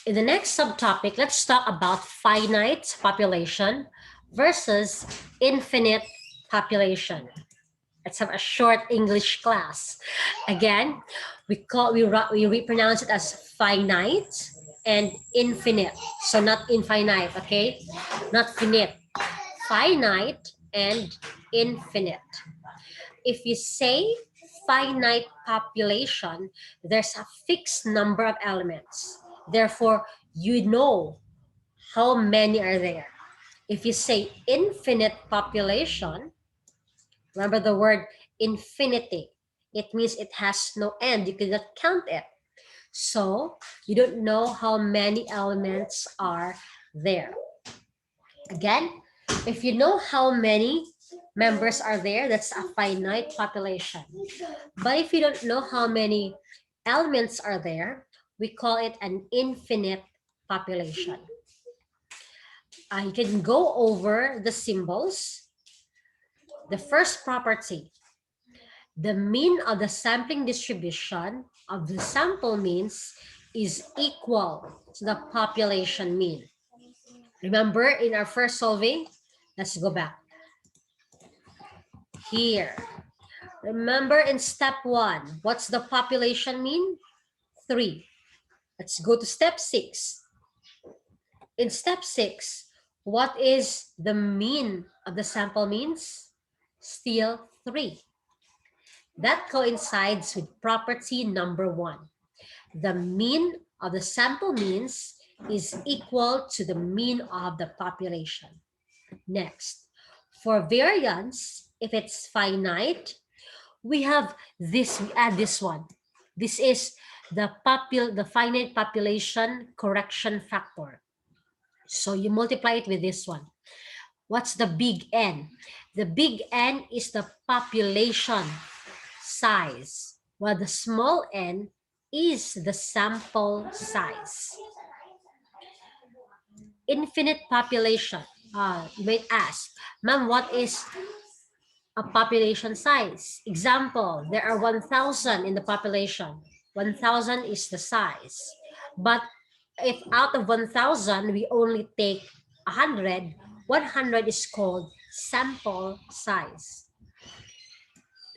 In the next subtopic, let's talk about finite population versus infinite population. Let's have a short English class. Again, we repronounce it as finite and infinite. So not infinite, okay? Not finite. Finite and infinite. If you say finite population, there's a fixed number of elements. Therefore, you know how many are there. If you say infinite population, remember the word infinity. It means it has no end. You cannot count it. So you don't know how many elements are there. Again, if you know how many members are there, that's a finite population. But if you don't know how many elements are there, we call it an infinite population. You can go over the symbols. The first property, the mean of the sampling distribution of the sample means is equal to the population mean. Remember in our first solving, let's go back. Here, remember in step 1, what's the population mean? 3. Let's go to step 6. In step 6, what is the mean of the sample means? Still 3. That coincides with property number 1. The mean of the sample means is equal to the mean of the population. Next, for variance, if it's finite, we have this, we add this one. This is the finite population correction factor. So you multiply it with this one. What's the big N? The big N is the population size, while the small n is the sample size. Infinite population. You might ask, ma'am, what is a population size? Example, there are 1,000 in the population. 1,000 is the size. But if out of 1,000, we only take 100, 100 is called sample size.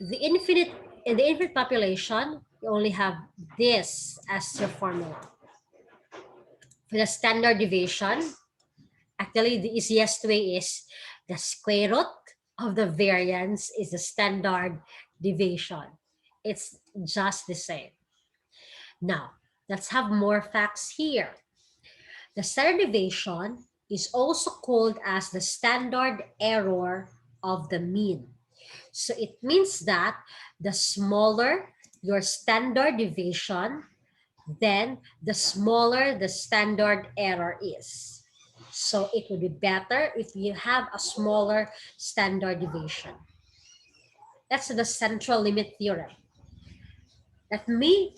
In the infinite population, you only have this as your formula. For the standard deviation, actually the easiest way is the square root of the variance is the standard deviation. It's just the same. Now, let's have more facts here. The standard deviation is also called as the standard error of the mean. So it means that the smaller your standard deviation, then the smaller the standard error is. So it would be better if you have a smaller standard deviation. That's the central limit theorem. Let me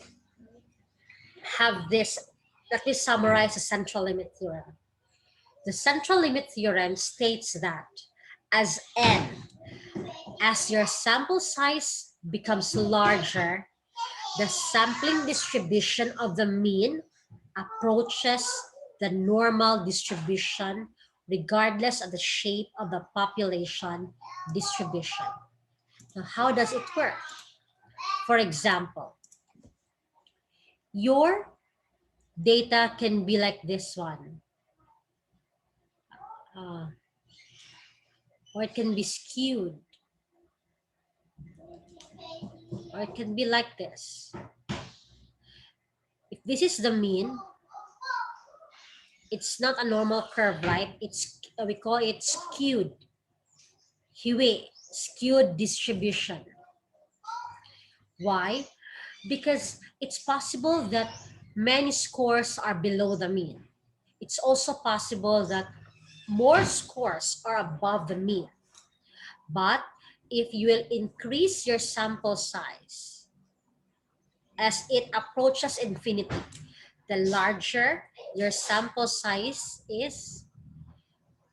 summarize the central limit theorem. The central limit theorem states that as your sample size becomes larger, the sampling distribution of the mean approaches the normal distribution regardless of the shape of the population distribution. Now, how does it work? For example, your data can be like this one, or it can be skewed, or it can be like this. If this is the mean, it's not a normal curve, right? We call it skewed. Skewed distribution. Why? Because it's possible that many scores are below the mean. It's also possible that more scores are above the mean. But if you will increase your sample size as it approaches infinity, the larger your sample size is,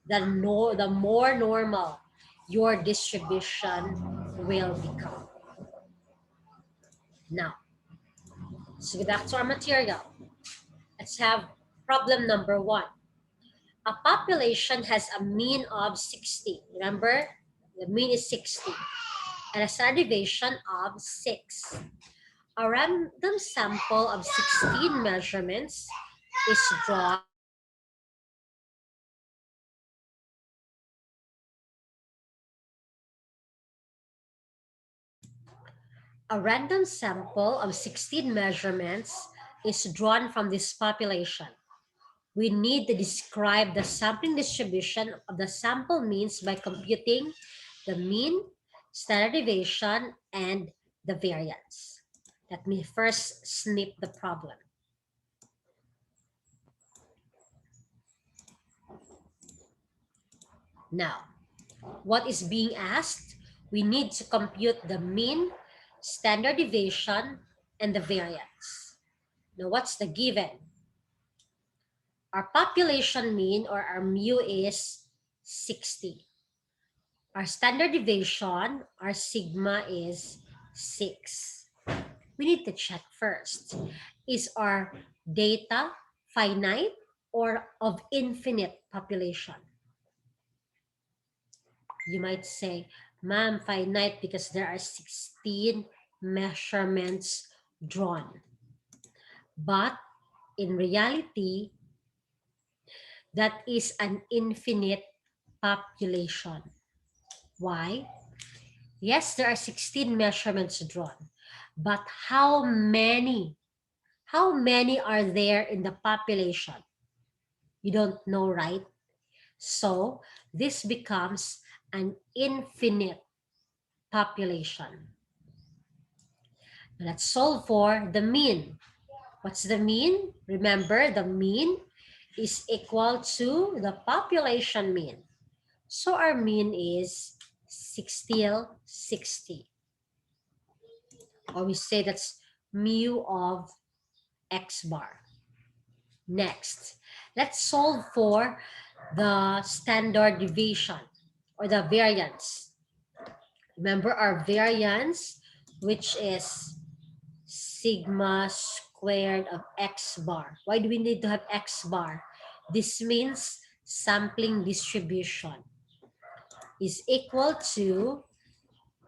the more normal your distribution will become. Now, so back to our material. Let's have Problem number 1. A population has a mean of 60. Remember, the mean is 60. And a standard deviation of 6. A random sample of 16 measurements is drawn. A random sample of 16 measurements is drawn from this population. We need to describe the sampling distribution of the sample means by computing the mean, standard deviation, and the variance. Let me first snip the problem. Now, what is being asked? We need to compute the mean, standard deviation, and the variance. Now, what's the given? Our population mean, or our mu, is 60. Our standard deviation, our sigma, is 6. We need to check first. Is our data finite or of infinite population? You might say, ma'am, finite because there are 16 measurements drawn. But in reality, that is an infinite population. Why? Yes, there are 16 measurements drawn, but how many are there in the population? You don't know, right? So this becomes an infinite population. Let's solve for the mean. What's the mean? Remember, the mean is equal to the population mean. So our mean is still 60. Or we say that's mu of x bar. Next, let's solve for the standard deviation or the variance. Remember our variance, which is sigma squared of x bar. Why do we need to have x bar? This means sampling distribution is equal to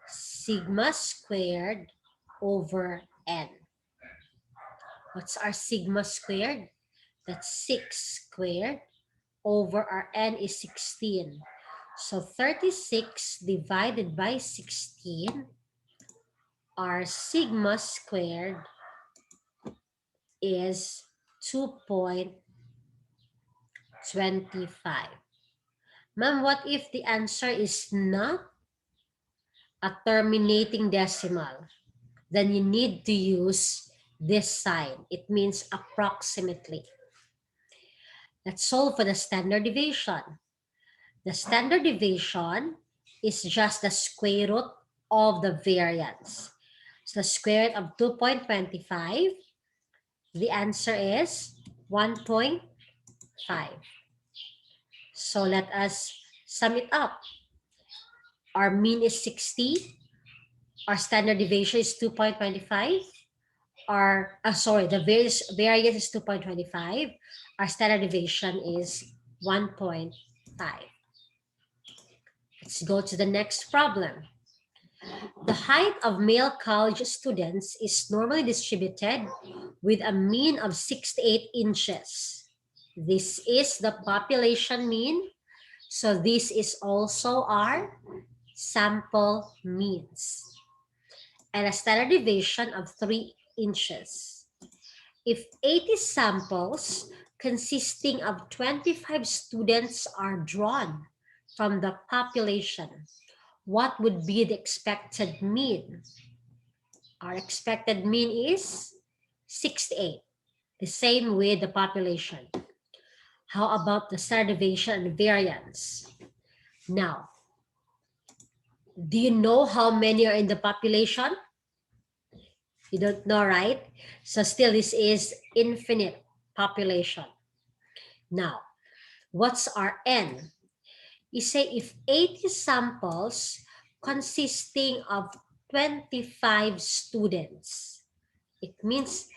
sigma squared over n. What's our sigma squared? That's 6 squared over our n is 16. So 36 divided by 16, our sigma squared is 2.25. Ma'am, what if the answer is not a terminating decimal? Then you need to use this sign. It means approximately. Let's solve for the standard deviation. The standard deviation is just the square root of the variance. So the square root of 2.25, the answer is 1.5. So let us sum it up. Our mean is 60. Our standard deviation is 2.25. The variance is 2.25. Our standard deviation is 1.5. Let's go to the next problem. The height of male college students is normally distributed with a mean of 68 inches. This is the population mean. So this is also our sample means. And a standard deviation of 3 inches. If 80 samples consisting of 25 students are drawn from the population, what would be the expected mean? Our expected mean is 68, the same with the population. How about the standard deviation and variance? Now, do you know how many are in the population? You don't know, right? So still, this is infinite population. Now, what's our n? You say if 80 samples consisting of 25 students, it means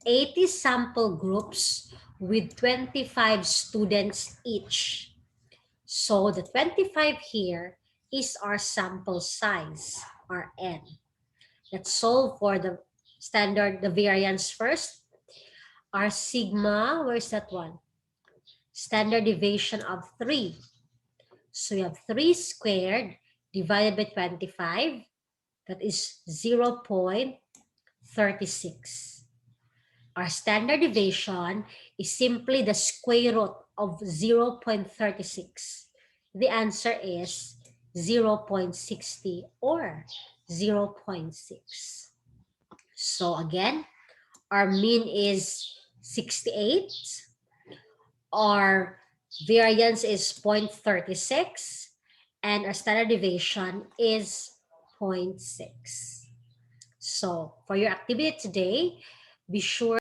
80 sample groups with 25 students each. So the 25 here is our sample size, our n. Let's solve for the standard, the variance first. Our sigma, where's that one? Standard deviation of 3. So we have 3 squared divided by 25. That is 0.36. Our standard deviation is simply the square root of 0.36. The answer is 0.60 or 0.6. So again, our mean is 68. Our variance is 0.36. And our standard deviation is 0.6. So for your activity today, be sure